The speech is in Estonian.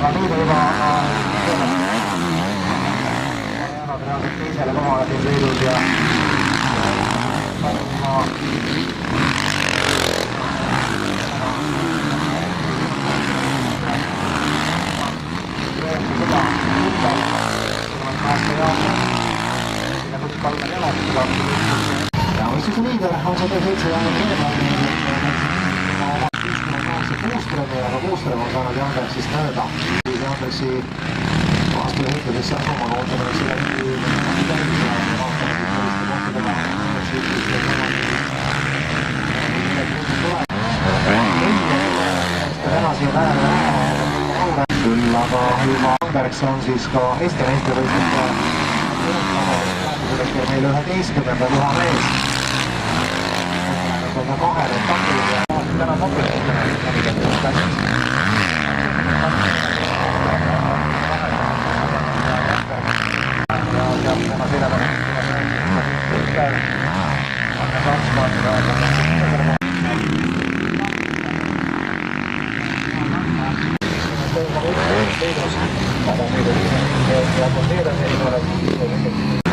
aga nüüd juba jäänud reaalselt teisele kohale siin sõidus ja ja võistluse liider on 107 jäänud Reemanni oma 58 Puustremi, aga Puustrem on saanud Jandersist mööda. Jandersi aastal ehitudesse asuma ootame selle riigi täis ja vaatame selliste kohtadega edasi ja küll aga juba Anderks on siis ka Eesti meistrivõistluste meil 11. koha mees. On ta kahel etapil ja täna topeltida klassis. Ja tema sellega Peedros, aga nüüd on ja